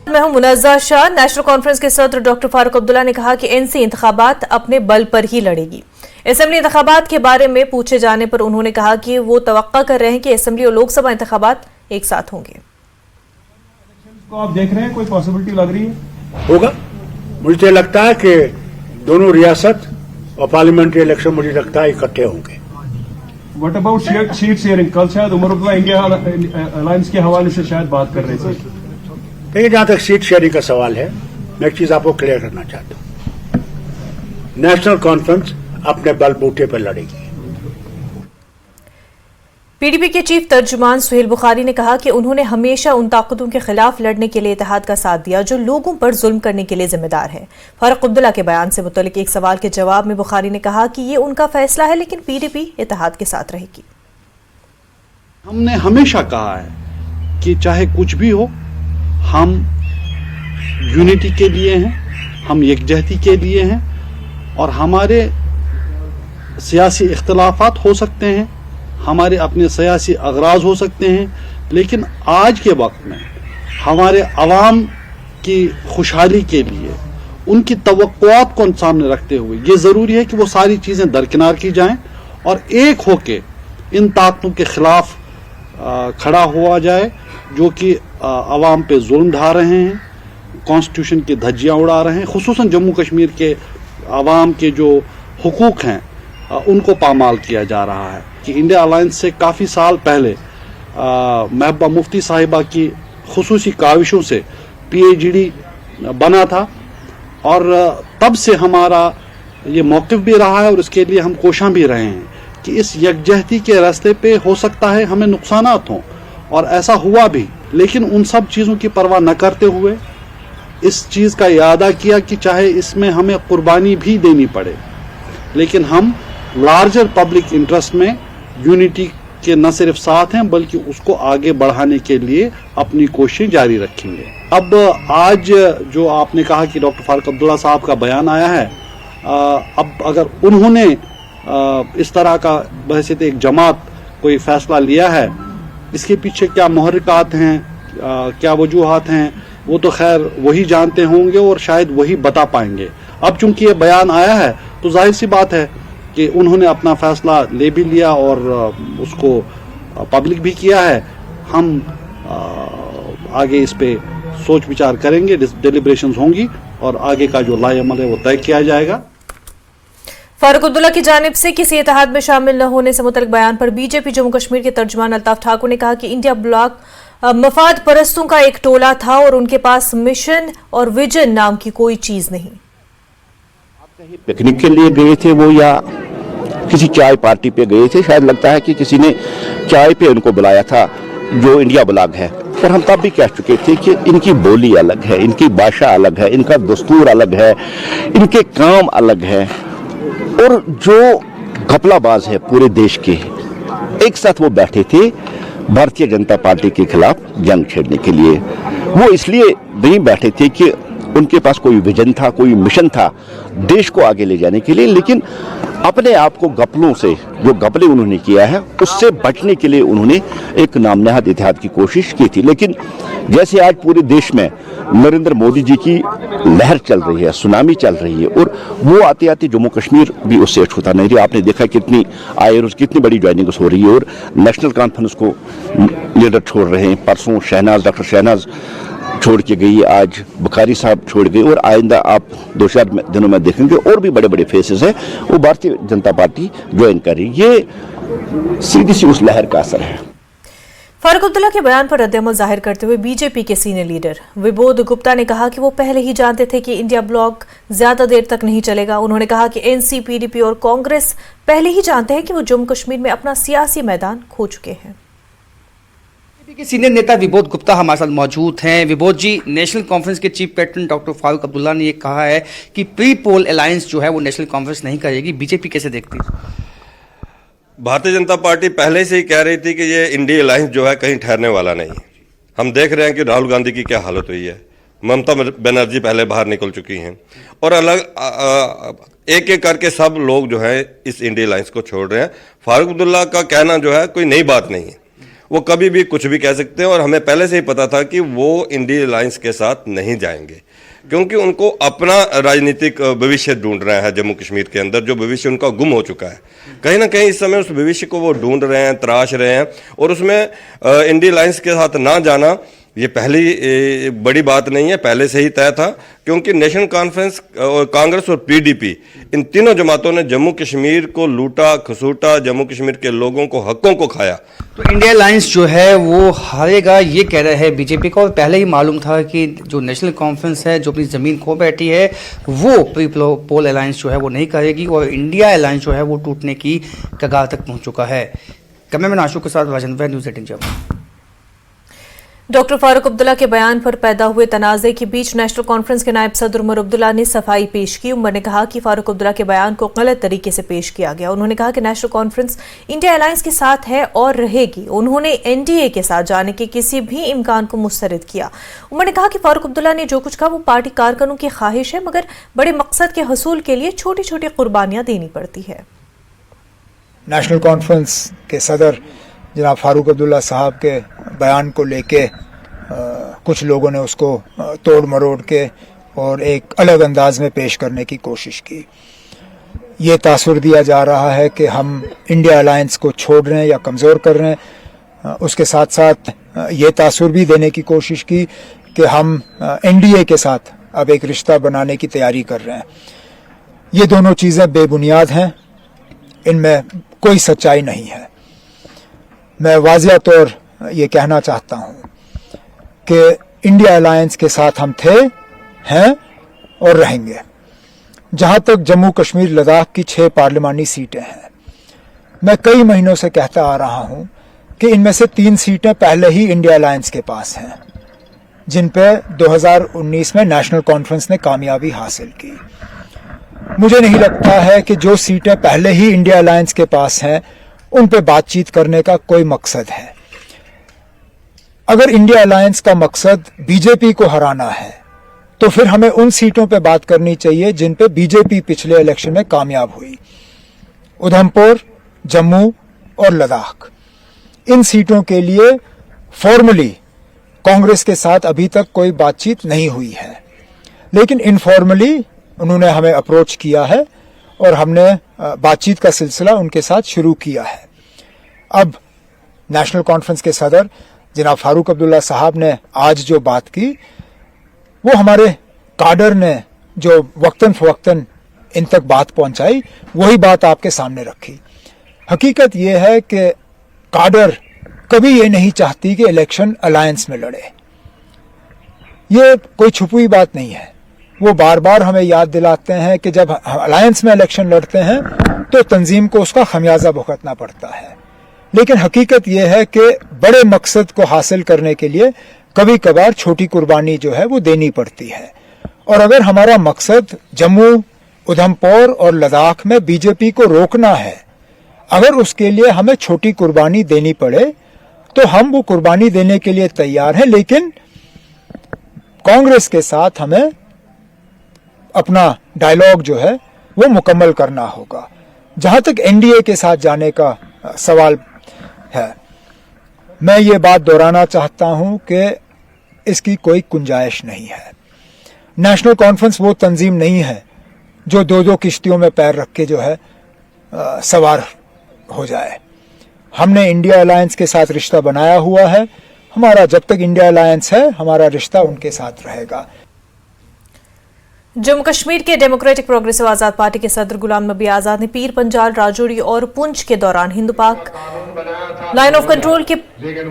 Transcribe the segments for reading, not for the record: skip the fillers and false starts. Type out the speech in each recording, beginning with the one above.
मैं हूं Munazza Shah. National conference के सदर डॉक्टर फारूक अब्दुल्ला ने कहा कि एनसी इंतखाबात अपने बल पर ही लड़ेगी। असेंबली इंतखाबात के बारे में पूछे जाने पर उन्होंने कहा कि वो तवक्का कर रहे हैं कि असेंबली और लोकसभा इंतखाबात एक साथ होंगे। को आप देख रहे हैं, कोई पॉसिबिलिटी लग रही है? होगा। मुझे लगता है कि दोनों रियासत और पार्लियामेंट्री इलेक्शन मुझे लगता है इकट्ठे होंगे। What about seat sharing? कल शायद उमर अब्दुल्ला इंडिया अलायंस के हवाले से शायद बात कर रहे थे। देखिए, जहां तक सीट शेयरिंग का सवाल है, मैं एक चीज आपको क्लियर करना चाहता हूं। नेशनल कॉन्फ्रेंस अपने बलबूते पर लड़ेगी। पीडीपी के चीफ तर्जुमान सुहेल बुखारी ने कहा कि उन्होंने हमेशा उन ताकतों के खिलाफ लड़ने के लिए इत्तेहाद का साथ दिया जो लोगों पर जुल्म करने के लिए जिम्मेदार है। फारूक अब्दुल्ला के बयान से मुतल्लिक एक सवाल के जवाब में बुखारी ने कहा कि ये उनका फैसला है, लेकिन पीडीपी इत्तेहाद के साथ रहेगी। हमने हमेशा कहा है कि चाहे कुछ भी हो, हम यूनिटी के लिए हैं, हम यकजहती के लिए हैं, और हमारे सियासी इख्तिलाफात हो सकते हैं, हमारे अपने सियासी अगराज हो सकते हैं, लेकिन आज के वक्त में हमारे अवाम की खुशहाली के लिए उनकी तवक्कुआत को सामने रखते हुए ये ज़रूरी है कि वो सारी चीज़ें दरकिनार की जाएं और एक होके इन ताकतों के खिलाफ खड़ा हुआ जाए जो कि अवाम पे जुल्म ढा रहे हैं, कॉन्स्टिट्यूशन की धज्जियाँ उड़ा रहे हैं, खुसूसन जम्मू कश्मीर के अवाम के जो हुकूक हैं उनको पामाल किया जा रहा है। कि इंडिया अलायंस से काफ़ी साल पहले महबूबा मुफ्ती साहिबा की खुसूसी काविशों से PhD बना था, और तब से हमारा ये मौक़िफ़ भी रहा है और इसके लिए हम कोशां भी रहे हैं कि इस यकजहती के रास्ते पे हो सकता है हमें नुकसानात हों, और ऐसा हुआ भी, लेकिन उन सब चीज़ों की परवाह न करते हुए इस चीज़ का इरादा किया कि चाहे इसमें हमें कुर्बानी भी देनी पड़े, लेकिन हम लार्जर पब्लिक इंटरेस्ट में यूनिटी के न सिर्फ साथ हैं बल्कि उसको आगे बढ़ाने के लिए अपनी कोशिशें जारी रखेंगे। अब आज जो आपने कहा कि डॉक्टर फारूक अब्दुल्ला साहब का बयान आया है, अब अगर उन्होंने इस तरह का बहसीत एक जमात कोई फैसला लिया है, इसके पीछे क्या मुहर्रिकात हैं, क्या वजूहात हैं, वो तो खैर वही जानते होंगे और शायद वही बता पाएंगे। अब चूंकि ये बयान आया है तो जाहिर सी बात है कि उन्होंने अपना फैसला ले भी लिया और उसको पब्लिक भी किया है। हम आगे इस पे सोच विचार करेंगे, डिलिब्रेशंस होंगी और आगे का जो लाएअमल है वो तय किया जाएगा। फारूक अब्दुल्ला की जानिब से किसी इत्तेहाद में शामिल न होने से मुतल्लिक बयान पर बीजेपी जम्मू कश्मीर के तर्जुमान अल्ताफ ठाकुर ने कहा कि इंडिया ब्लॉक मफाद परस्तों का एक टोला था और उनके पास मिशन और विजन नाम की कोई चीज नहीं। कहीं पिकनिक के लिए गए थे वो, या किसी चाय पार्टी पे गए थे, शायद लगता है कि किसी ने चाय पे उनको बुलाया था जो इंडिया ब्लॉक है। और हम तब भी कह चुके थे कि इनकी बोली अलग है, इनकी भाषा अलग है, इनका दस्तूर अलग है, इनके काम अलग है, और जो घपलाबाज है पूरे देश के एक साथ वो बैठे थे भारतीय जनता पार्टी के खिलाफ जंग छेड़ने के लिए। वो इसलिए नहीं बैठे थे कि उनके पास कोई विजन था, कोई मिशन था देश को आगे ले जाने के लिए, लेकिन अपने आप को घपलों से, जो घपले उन्होंने किया है उससे बचने के लिए उन्होंने एक नामनहाद इत्तेहाद की कोशिश की थी। लेकिन जैसे आज पूरे देश में नरेंद्र मोदी जी की लहर चल रही है, सुनामी चल रही है, और वो आते आते जम्मू कश्मीर भी उससे अछूता नहीं रही। आपने देखा कितनी आए और कितनी बड़ी ज्वाइनिंग हो रही है, और नेशनल कॉन्फ्रेंस को लीडर छोड़ रहे हैं। परसों डॉक्टर शहनाज छोड़ के गई, आज बुखारी साहब छोड़ गए, और आइंदा आप 2-4 दिनों में देखेंगे और भी बड़े बड़े फेसेस हैं वो भारतीय जनता पार्टी ज्वाइन कर रही। ये सीधी सी उस लहर का असर है। फारूक अब्दुल्ला के बयान पर रद्द-ए-अमल जाहिर करते हुए बीजेपी के सीनियर लीडर विबोध गुप्ता ने कहा कि वो पहले ही जानते थे कि इंडिया ब्लॉक ज्यादा देर तक नहीं चलेगा। उन्होंने कहा कि एनसी, पीडीपी और कांग्रेस पहले ही जानते हैं कि वो जम्मू कश्मीर में अपना सियासी मैदान खो चुके हैं। के सीनियर नेता विबोध गुप्ता हमारे साथ मौजूद हैं। विबोध जी, नेशनल कॉन्फ्रेंस के chief pattern doctor Farooq Abdullah ने ये कहा है कि प्री पोल अलायंस जो है वो नेशनल कॉन्फ्रेंस नहीं करेगी, बीजेपी कैसे देखती है? भारतीय जनता पार्टी पहले से ही कह रही थी कि ये इंडिया अलायंस जो है कहीं ठहरने वाला नहीं। हम देख रहे हैं कि राहुल गांधी की क्या हालत हुई है, ममता बनर्जी पहले बाहर निकल चुकी हैं, और अलग एक एक करके सब लोग जो है इस इंडिया अलायंस को छोड़ रहे हैं। फारूक अब्दुल्ला का कहना जो है कोई नई बात नहीं है। वो कभी भी कुछ भी कह सकते हैं, और हमें पहले से ही पता था कि वो इंडी अलायंस के साथ नहीं जाएंगे, क्योंकि उनको अपना राजनीतिक भविष्य ढूंढना है जम्मू कश्मीर के अंदर, जो भविष्य उनका गुम हो चुका है। कहीं ना कहीं इस समय उस भविष्य को वो ढूंढ रहे हैं, तराश रहे हैं, और उसमें इंडी अलायंस के साथ ना जाना ये पहली बड़ी बात नहीं है, पहले से ही तय था, क्योंकि नेशनल कॉन्फ्रेंस और कांग्रेस और पीडीपी इन तीनों जमातों ने जम्मू कश्मीर को लूटा खसूटा, जम्मू कश्मीर के लोगों को हकों को खाया। तो इंडिया अलायंस जो है वो हारेगा, ये कह रहा है बीजेपी का, और पहले ही मालूम था कि जो नेशनल कॉन्फ्रेंस है जो अपनी ज़मीन खो बैठी है वो प्री पोल अलायंस जो है वो नहीं करेगी, और इंडिया अलायंस जो है वो टूटने की कगार तक पहुंच चुका है। कैमरामैन आशुक के साथ राजेंद्र, न्यूज़ 18 जम्मू। डॉक्टर फारूक अब्दुल्ला के बयान पर पैदा हुए तनाज़े के बीच नेशनल कॉन्फ्रेंस के नायब सदर उमर अब्दुल्ला ने सफाई पेश की। उमर ने कहा कि फारूक अब्दुल्ला के बयान को गलत तरीके से पेश किया गया। उन्होंने कहा कि नेशनल कॉन्फ्रेंस इंडिया अलायंस के साथ है और रहेगी। उन्होंने एनडीए के साथ जाने के किसी भी इम्कान को मुस्तरद किया। उमर ने कहा कि फारूक अब्दुल्ला ने जो कुछ कहा वो पार्टी कारकुनों की ख्वाहिश है, मगर बड़े मकसद के हसूल के लिए छोटी छोटी कुर्बानियां देनी पड़ती है। नेशनल कॉन्फ्रेंस के सदर जनाब फारूक अब्दुल्ला साहब के बयान को लेके कुछ लोगों ने उसको तोड़ मरोड़ के और एक अलग अंदाज में पेश करने की कोशिश की। ये तासुर दिया जा रहा है कि हम इंडिया अलायंस को छोड़ रहे हैं या कमज़ोर कर रहे हैं। उसके साथ साथ ये तासुर भी देने की कोशिश की कि हम एनडीए के साथ अब एक रिश्ता बनाने की तैयारी कर रहे हैं। ये दोनों चीज़ें बेबुनियाद हैं, इनमें कोई सच्चाई नहीं है। मैं वाज़िया तौर ये कहना चाहता हूँ कि इंडिया अलायंस के साथ हम थे, हैं और रहेंगे। जहां तक जम्मू कश्मीर लद्दाख की 6 पार्लिमानी सीटें हैं, मैं कई महीनों से कहता आ रहा हूं कि इनमें से 3 सीटें पहले ही इंडिया अलायंस के पास हैं, जिन पे 2019 में नेशनल कॉन्फ्रेंस ने कामयाबी हासिल की। मुझे नहीं लगता है कि जो सीटें पहले ही इंडिया अलायंस के पास हैं उन पे बातचीत करने का कोई मकसद है। अगर इंडिया अलायंस का मकसद बीजेपी को हराना है तो फिर हमें उन सीटों पे बात करनी चाहिए जिन पे बीजेपी पिछले इलेक्शन में कामयाब हुई। उधमपुर, जम्मू और लद्दाख, इन सीटों के लिए फॉर्मली कांग्रेस के साथ अभी तक कोई बातचीत नहीं हुई है, लेकिन इनफॉर्मली उन्होंने हमें अप्रोच किया है और हमने बातचीत का सिलसिला उनके साथ शुरू किया है। अब नेशनल कॉन्फ्रेंस के सदर जनाब फारूक अब्दुल्ला साहब ने आज जो बात की, वो हमारे काडर ने जो वक्तन फवक्तन इन तक बात पहुंचाई, वही बात आपके सामने रखी। हकीकत यह है कि काडर कभी ये नहीं चाहती कि इलेक्शन अलायंस में लड़े। ये कोई छुपी हुई बात नहीं है। वो बार बार हमें याद दिलाते हैं कि जब अलायंस में इलेक्शन लड़ते हैं तो तंजीम को उसका खमियाजा भुगतना पड़ता है। लेकिन हकीकत यह है कि बड़े मकसद को हासिल करने के लिए कभी कभार छोटी कुर्बानी जो है वो देनी पड़ती है। और अगर हमारा मकसद जम्मू, उधमपुर और लद्दाख में बीजेपी को रोकना है, अगर उसके लिए हमें छोटी कुर्बानी देनी पड़े तो हम वो कुर्बानी देने के लिए तैयार हैं। लेकिन कांग्रेस के साथ हमें अपना डायलॉग जो है वो मुकम्मल करना होगा। जहां तक एनडीए के साथ जाने का सवाल है, मैं ये बात दोहराना चाहता हूं कि इसकी कोई गुंजाइश नहीं है। नेशनल कॉन्फ्रेंस वो तंजीम नहीं है जो 2-2 किश्तियों में पैर रख के जो है सवार हो जाए। हमने इंडिया अलायंस के साथ रिश्ता बनाया हुआ है। हमारा जब तक इंडिया अलायंस है, हमारा रिश्ता उनके साथ रहेगा। जम्मू कश्मीर के डेमोक्रेटिक प्रोग्रेसिव आजाद पार्टी के सदर गुलाम नबी आजाद ने पीर पंजाल, राजौरी और पुंछ के दौरान हिंदू पाक लाइन ऑफ कंट्रोल के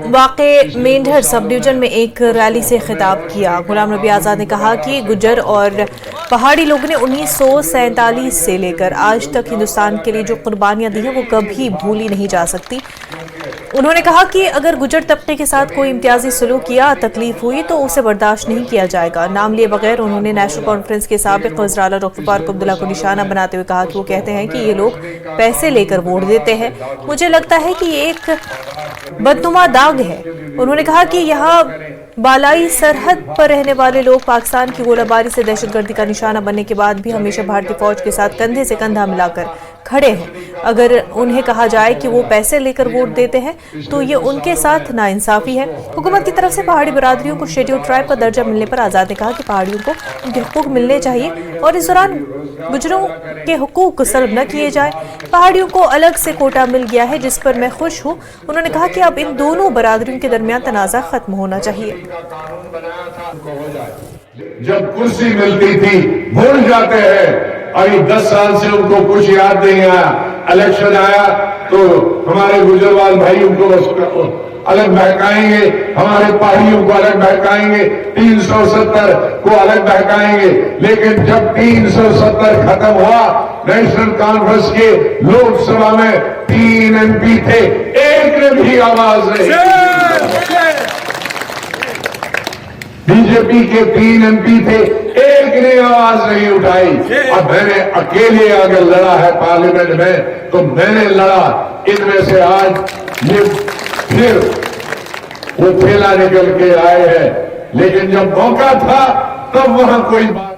वाक़े मेंढर सब डिवीजन में एक रैली से खिताब किया। गुलाम नबी आजाद ने कहा कि गुज्जर और पहाड़ी लोगों ने 1947 से लेकर आज तक हिंदुस्तान के लिए जो कुर्बानियां दी हैं वो कभी भूली नहीं जा सकती। उन्होंने कहा कि अगर गुज्जर तबके के साथ कोई इम्तियाजी सलूक या तकलीफ हुई तो उसे बर्दाश्त नहीं किया जाएगा। नाम लिए बगैर उन्होंने नेशनल कॉन्फ्रेंस के साबिक वज़ीर आला डॉक्टर फारूक अब्दुल्ला को निशाना बनाते हुए कहा कि वो कहते हैं कि ये लोग पैसे लेकर वोट देते हैं। मुझे लगता है कि ये एक बदनुमा दाग है। उन्होंने कहा कि यहाँ बालाई सरहद पर रहने वाले लोग पाकिस्तान की गोलाबारी से दहशतगर्दी का निशाना बनने के बाद भी हमेशा भारतीय फौज के साथ कंधे से कंधा मिलाकर खड़े हैं। अगर उन्हें कहा जाए कि वो पैसे लेकर वोट देते हैं तो ये उनके साथ नाइंसाफी है। हुकूमत की तरफ से पहाड़ी बिरादरियों को शेड्यूल ट्राइब का दर्जा मिलने पर आजाद ने कहा कि पहाड़ियों को उनके हुकूक मिलने चाहिए और इस दौरान गुजरों के हुकूक सल्ब न किए जाए। पहाड़ियों को अलग से कोटा मिल गया है जिस पर मैं खुश हूँ। उन्होंने कहा कि अब इन दोनों बरादरियों के दरमियान तनाज़ा खत्म होना चाहिए। जब कुर्सी मिलती थी भूल जाते हैं। अभी 10 साल से उनको कुछ याद नहीं आया। इलेक्शन आया तो हमारे गुजरवाल भाइयों को अलग बहकाएंगे, हमारे पहाड़ियों को अलग बहकाएंगे, 370 को अलग बहकाएंगे। लेकिन जब 370 खत्म हुआ, नेशनल कॉन्फ्रेंस के लोकसभा में 3 MP थे, एक ने भी आवाज नहीं। बीजेपी के 3 MP थे, एक ने आवाज नहीं उठाई। और मैंने अकेले अगर लड़ा है पार्लियामेंट में तो मैंने लड़ा। इनमें से आज ये फिर वो थैला निकल के आए हैं, लेकिन जब मौका था तब वहां कोई बात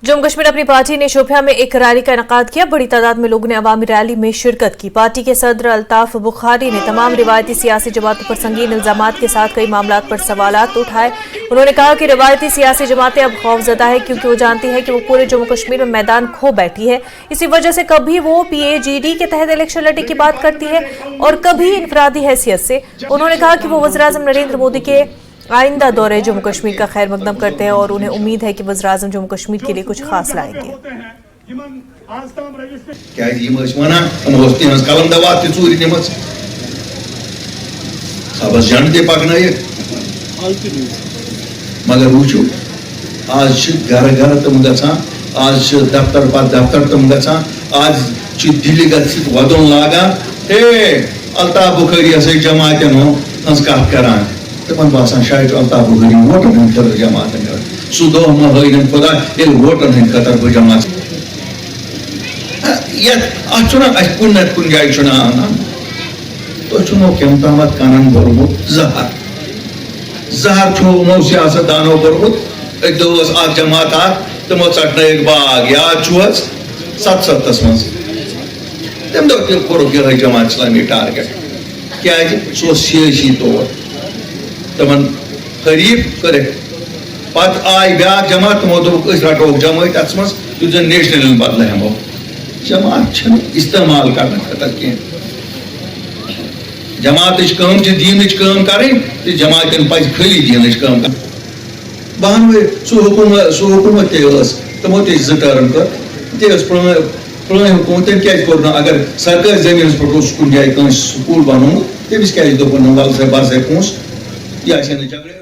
जम्मू कश्मीर अपनी पार्टी ने शोपियां में एक रैली का इनेकाद किया। बड़ी तादाद में लोगों ने अवामी रैली में शिरकत की। पार्टी के सदर अल्ताफ बुखारी ने तमाम रिवायती सियासी जमातों पर संगीन इल्जामात के साथ कई मामलात पर सवालात उठाए। उन्होंने कहा कि रिवायती सियासी जमातें अब खौफजदा है क्योंकि वो जानती है कि वो पूरे जम्मू कश्मीर में मैदान खो बैठी है। इसी वजह से कभी वो PAGD के तहत इलेक्शन लड़ने की बात करती है और कभी इनफरादी हैसियत से। उन्होंने कहा कि वो वज़ीर-ए-आज़म नरेंद्र मोदी के आइंदा दौरे जम्मू कश्मीर का खैर मकदम करते हैं और उन्हें उम्मीद है कि वज़ीर-ए-आज़म जम्मू कश्मीर के लिए कुछ खास लाएंगे। कलम दवा चूर सबस झंड पकन मगर वो आज घर घर तम ग आज दफ्तर पा दफ्तर तम ग आज दिल्ली वदन लागान अल्ताफ बुखारी जमातन हज कत करान तमन बासान शायद अल्ताफ बुखारी वोटन हंद खतर जमात कर सह दह मह खुदा ये वोटन हंद खतर बह जमात कुन कुन जाए अनान तुमो कम तम कनन भोरमुत जहर छो सियासतदानो भोरमुत एक दोस जमात तमो चटन बाग याद 77 मज तम दो कोर ये जमात इस्लामी टारगेट क्या सह सियासी तौर तमन हरीफ कर पत आय ब्या जमात तमो दोक रटोक जमात अत मज यु नेशनल बदल हमो जमात इस्तेमाल करने खतर कह जमात कम दीन कम कर जमातन पज खाली दीन कम कर बहनवे सह हुकूमत तमो ज टर्म कर पुरान हुकूमत तम क्या कोर अगर सरकारी जमीन पे कुन जाए स्कूल बनोमुत तमिस क्या दोपन वल से बस पोस यह झगड़े।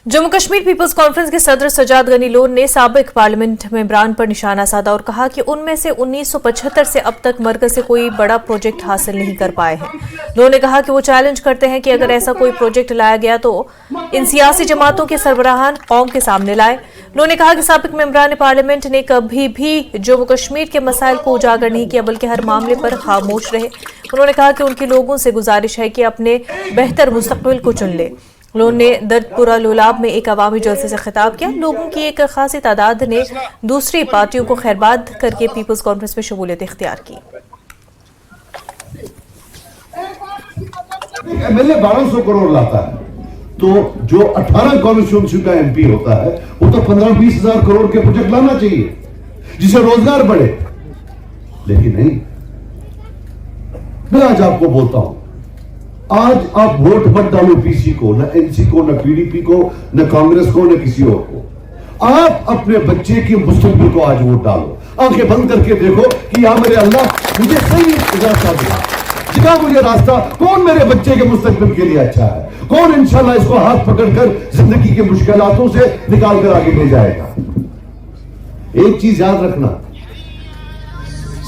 जम्मू कश्मीर पीपल्स कॉन्फ्रेंस के सदर सजाद गनी लोन ने साबिक पार्लियामेंट मेंबरान पर निशाना साधा और कहा कि उनमें से 1975 से अब तक मरकज से कोई बड़ा प्रोजेक्ट हासिल नहीं कर पाए हैं। उन्होंने कहा कि वो चैलेंज करते हैं कि अगर ऐसा कोई प्रोजेक्ट लाया गया तो इन सियासी जमातों के सरबराहान कौम के सामने लाए। उन्होंने कहा कि साबिक मेंबरान पार्लियामेंट ने कभी भी जम्मू कश्मीर के मसाइल को उजागर नहीं किया बल्कि हर मामले पर खामोश रहे। उन्होंने कहा कि उनके लोगों से गुजारिश है कि अपने बेहतर मुस्तकबिल को चुन ले। उन्होंने दर्दपुरा लोलाब में एक अवामी जलसे से खिताब किया। लोगों की एक खासी तादाद ने दूसरी पार्टियों को खैरबाद करके पीपल्स कॉन्फ्रेंस में शमूलियत इख्तियार की। MLA 1200 करोड़ लाता है तो जो 18 कॉन्स्टिट्यूंसी का MP होता है वो तो 15-20 हजार करोड़ के प्रोजेक्ट लाना चाहिए जिससे रोजगार बढ़े, लेकिन नहीं। मैं आज आपको बोलता हूं, आज आप वोट मत डालो PC को, न NC को, न PDP को, न कांग्रेस को, न किसी और को। आप अपने बच्चे की मुस्तकबिल को आज वोट डालो। आंखें बंद करके देखो कि या मेरे अल्लाह मुझे सही रास्ता दिखा मुझे रास्ता, कौन मेरे बच्चे के मुस्तकबिल के लिए अच्छा है, कौन इंशाल्लाह इसको हाथ पकड़कर जिंदगी के मुश्किलातों से निकाल कर आगे ले जाएगा। एक चीज याद रखना,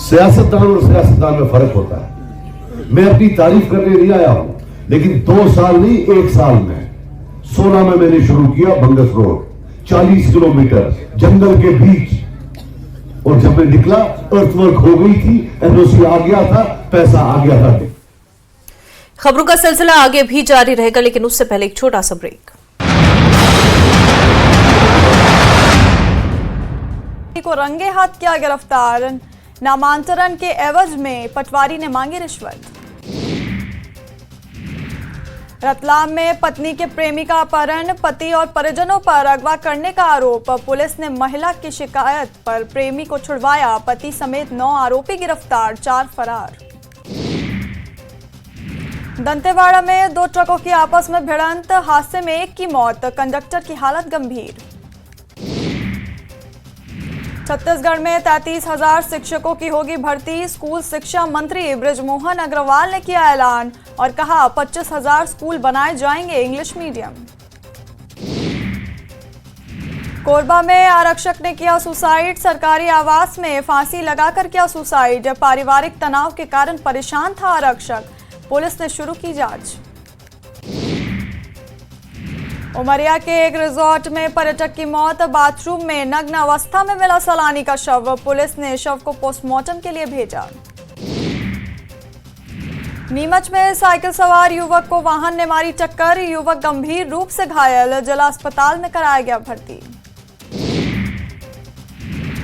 सियासतदान और सियासतदान में फर्क होता है। मैं अपनी तारीफ करने नहीं आया हूं, लेकिन 2 साल नहीं 1 साल में सोना में मैंने शुरू किया बंगस रोड, 40 किलोमीटर जंगल के बीच, और जब मैं निकला अर्थवर्क हो गई थी, NOC आ गया था, पैसा आ गया था। खबरों का सिलसिला आगे भी जारी रहेगा, लेकिन उससे पहले एक छोटा सा ब्रेक। को रंगे हाथ किया गिरफ्तार। नामांतरण के एवज में पटवारी ने मांगी रिश्वत। रतलाम में पत्नी के प्रेमी का अपहरण, पति और परिजनों पर अगवा करने का आरोप। पुलिस ने महिला की शिकायत पर प्रेमी को छुड़वाया, पति समेत 9 आरोपी गिरफ्तार, 4 फरार। दंतेवाड़ा में 2 ट्रकों की आपस में भिड़ंत, हादसे में एक की मौत, कंडक्टर की हालत गंभीर। छत्तीसगढ़ में 33,000 शिक्षकों की होगी भर्ती, स्कूल शिक्षा मंत्री बृजमोहन अग्रवाल ने किया ऐलान और कहा 25,000 स्कूल बनाए जाएंगे इंग्लिश मीडियम। कोरबा में आरक्षक ने किया सुसाइड, सरकारी आवास में फांसी लगाकर किया सुसाइड, पारिवारिक तनाव के कारण परेशान था आरक्षक, पुलिस ने शुरू की जांच। उमरिया के एक रिजॉर्ट में पर्यटक की मौत, बाथरूम में नग्न अवस्था में मिला सैलानी का शव, पुलिस ने शव को पोस्टमार्टम के लिए भेजा। नीमच में साइकिल सवार युवक को वाहन ने मारी टक्कर, युवक गंभीर रूप से घायल, जिला अस्पताल में कराया गया भर्ती।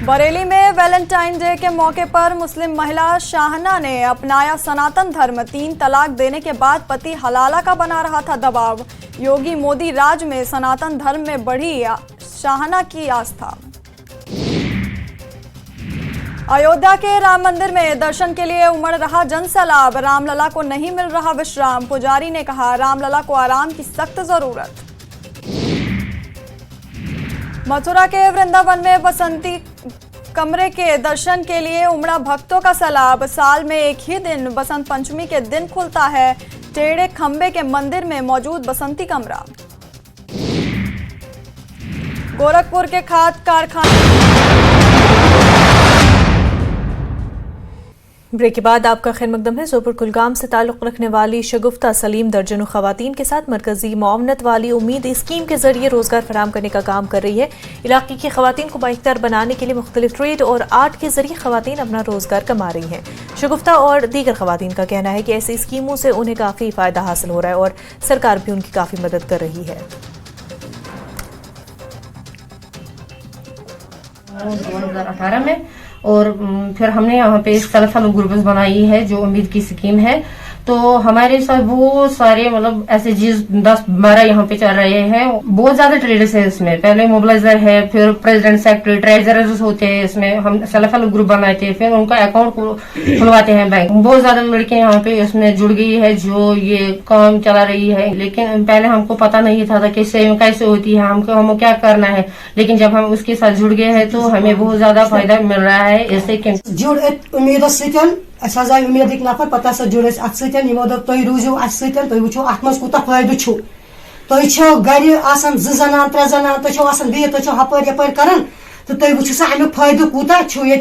बरेली में वैलेंटाइन डे के मौके पर मुस्लिम महिला शाहना ने अपनाया सनातन धर्म, 3 तलाक देने के बाद पति हलाला का बना रहा था दबाव, योगी मोदी राज में सनातन धर्म में बढ़ी शाहना की आस्था। अयोध्या के राम मंदिर में दर्शन के लिए उमड़ रहा जनसैलाब, रामलला को नहीं मिल रहा विश्राम, पुजारी ने कहा रामलला को आराम की सख्त जरूरत। मथुरा के वृंदावन में बसंती कमरे के दर्शन के लिए उमड़ा भक्तों का सैलाब, साल में एक ही दिन बसंत पंचमी के दिन खुलता है टेढ़े खंबे के मंदिर में मौजूद बसंती कमरा। गोरखपुर के खाद कारखाने। ब्रेक के बाद आपका खैर मकदम है। जोपुर कुलगाम से ताल्लुक़ रखने वाली शगुफ्ता सलीम दर्जनों खवातीन के साथ मरकजी मुआवनत वाली उम्मीद स्कीम के जरिए रोजगार फराम करने का काम कर रही है। इलाके की खवातीन को बाइख्तियार बनाने के लिए मुख्तलिफ ट्रेड और आर्ट के जरिए खवातीन अपना रोजगार कमा रही हैं। शगुफ्ता और दीगर खवातीन का कहना है कि ऐसी स्कीमों से उन्हें काफ़ी फ़ायदा हासिल हो रहा है और सरकार भी उनकी काफ़ी मदद कर रही है। 2018 में और फिर हमने यहाँ पे सेल्फ हेल्प ग्रुप्स बनाई है जो उम्मीद की स्कीम है, तो हमारे साथ वो सारे मतलब ऐसे चीज 10-12 यहाँ पे चल रहे हैं। बहुत ज्यादा ट्रेडर्स है इसमें, पहले मोबिलाइजर है, फिर प्रेसिडेंट सेक्रेटरी ट्रेजरर्स होते हैं, इसमें हम सेल्फ हेल्प ग्रुप बनाते हैं, फिर उनका अकाउंट खुलवाते हैं बैंक। बहुत ज्यादा लड़कियां यहाँ पे इसमें जुड़ गई है जो ये काम चला रही है, लेकिन पहले हमको पता नहीं था कि सेविंग कैसे होती है, हमको क्या करना है, लेकिन जब हम उसके साथ जुड़ गए हैं तो हमें बहुत ज्यादा फायदा मिल रहा है। इससे जुड़ उम्मीद आई उम्मीद नफर पता जुड़ अत तुम रूजो अत वो अत मज कूत फायदे तुम गर 2 जनान 3 जनान तुम बी तुम हपर यपर कर तो तुम वो सा अमुक फायदे कूता ये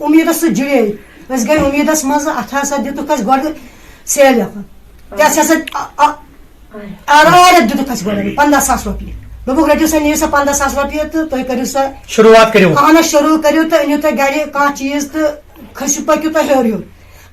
उम्मीद जुड़े गई उम्मीद मज अत दिख गो सेल दिख गो 15,000 रुपये दोक रटो सा नीव सा 15,000 रुपये तो तुम करो सा शुरुआत करो शुरू करो तो अनु तुम गर कह चीज तो खसु पकु तुम हेर हेर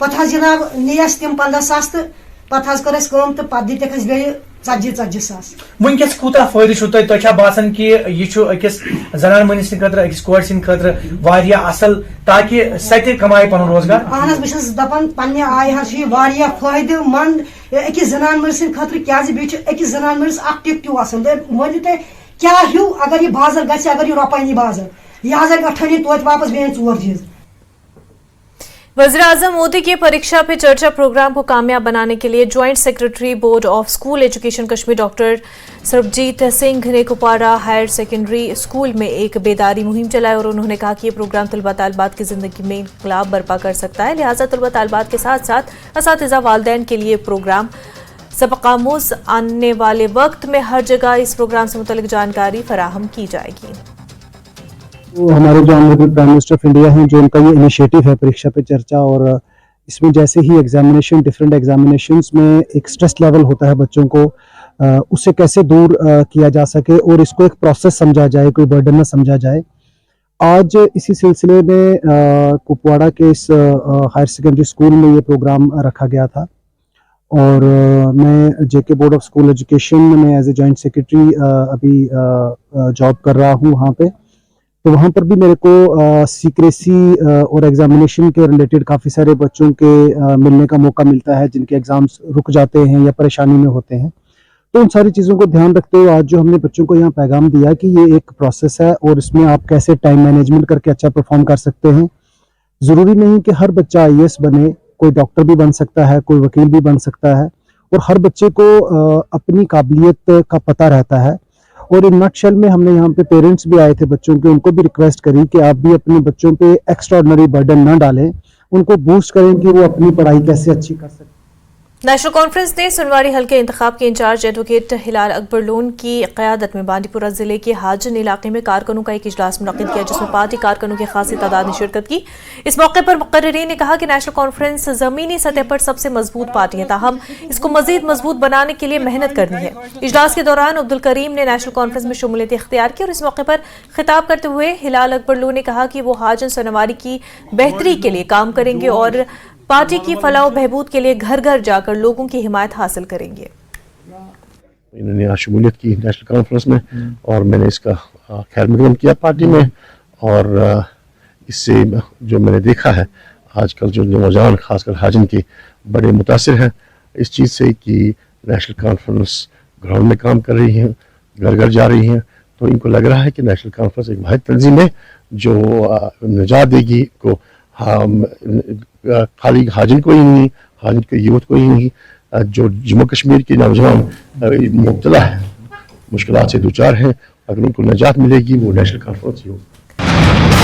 पे जनाब नीस तम 15,000 तो पे कर तो पे दिख बे 40,000 वनकस कूता फायदे तुम बासान कि यह अकिस जनान मनिस खतर अकिस कोर खतर वारिया असल ताकि सत कमाए पन रोजगार। अहन बस दपान पन्ने आय वारिया फायदे मंद अकिस जनान मनिस खतर क्या अकिस जनान मनिस टिप त्यू वन तुम क्या हूँ अगर यह बाजर ग अगर यह रोपन यह बाजर यह हज अठनी तोत वापस बेन 4 चीज। वज़ीर-ए-आज़म मोदी के परीक्षा पे चर्चा प्रोग्राम को कामयाब बनाने के लिए joint secretary board of school education Kashmir doctor Sarabjit Singh ने कुपवाड़ा हायर सेकेंडरी स्कूल में एक बेदारी मुहिम चलाई और उन्होंने कहा कि ये प्रोग्राम तलबा तालिबात की जिंदगी में इनकलाब बर्पा कर सकता है, लिहाजा तलबा तालिबात के साथ साथ असातिज़ा वालिदैन के लिए प्रोग्राम सबक़ामूज़ आने वाले वक्त में हर जगह इस प्रोग्राम से मुतल्लिक जानकारी फराहम की जाएगी। तो हमारे जो honourable prime minister of India हैं, जो उनका ये इनिशिएटिव है परीक्षा पे चर्चा, और इसमें जैसे ही एग्जामिनेशन डिफरेंट एग्जामिनेशंस में एक स्ट्रेस लेवल होता है बच्चों को, उससे कैसे दूर किया जा सके और इसको एक प्रोसेस समझा जाए, कोई बर्डन न समझा जाए। आज इसी सिलसिले में कुपवाड़ा के इस हायर सेकेंडरी स्कूल में ये प्रोग्राम रखा गया था और मैं जेके बोर्ड ऑफ स्कूल एजुकेशन में एज ए जॉइंट सेक्रेटरी अभी जॉब कर रहा हूँ वहाँ पे। तो वहाँ पर भी मेरे को सीक्रेसी और एग्जामिनेशन के रिलेटेड काफ़ी सारे बच्चों के मिलने का मौका मिलता है जिनके एग्ज़ाम्स रुक जाते हैं या परेशानी में होते हैं। तो उन सारी चीज़ों को ध्यान रखते हुए आज जो हमने बच्चों को यहाँ पैगाम दिया कि ये एक प्रोसेस है और इसमें आप कैसे टाइम मैनेजमेंट करके अच्छा परफॉर्म कर सकते हैं। ज़रूरी नहीं कि हर बच्चा IAS बने, कोई डॉक्टर भी बन सकता है, कोई वकील भी बन सकता है, और हर बच्चे को अपनी काबिलियत का पता रहता है। और इन नटशेल में हमने यहाँ पे पेरेंट्स भी आए थे बच्चों के, उनको भी रिक्वेस्ट करी कि आप भी अपने बच्चों पे एक्स्ट्राऑर्डिनरी बर्डन ना डालें, उनको बूस्ट करें कि वो अपनी पढ़ाई कैसे अच्छी कर सकते हैं। नेशनल कॉन्फ्रेंस ने सुनवारी हल्के इंतखाब के इंचार्ज एडवोकेट हिलाल अकबर लोन की क़यादत में बांडीपुरा जिले के हाजन इलाके में कारकुनों का एक इजलास मुनक्किद किया, जिसमें पार्टी कारकुनों की खासी तादाद ने शिरकत की। इस मौके पर मुक़र्रिरीन ने कहा कि नेशनल कॉन्फ्रेंस ज़मीनी सतह पर सबसे मजबूत पार्टी है, ताहम इसको मजीद मजबूत बनाने के लिए मेहनत करनी है। इजलास के दौरान अब्दुल करीम ने नेशनल कॉन्फ्रेंस में शमूलियत इख्तियार की और इस मौके पर खिताब करते हुए हिलाल अकबर लोन ने कहा कि वो हाजन सुनवारी की बेहतरी के लिए काम करेंगे और पार्टी की फलाह बहबूद के लिए घर घर जाकर लोगों की हिमायत हासिल करेंगे। इन्होंने आज शमूलियत की नेशनल कॉन्फ्रेंस में और मैंने इसका खैर मकदम किया पार्टी में, और इससे जो मैंने देखा है आजकल जो नौजवान खासकर हाजन के बड़े मुतासिर हैं इस चीज़ से कि नेशनल कॉन्फ्रेंस ग्राउंड में काम कर रही हैं, घर घर जा रही हैं, तो इनको लग रहा है कि नेशनल कॉन्फ्रेंस एक वाहिद तंजीम है जो निजात देगी को। खाली हाजिन को ही नहीं, हाजिन के यूथ को ही नहीं, जो जम्मू कश्मीर के नौजवान मुब्तला है, मुश्किलात से दो चार हैं, अगर उनको निजात मिलेगी वो नेशनल कॉन्फ्रेंस ही होगी।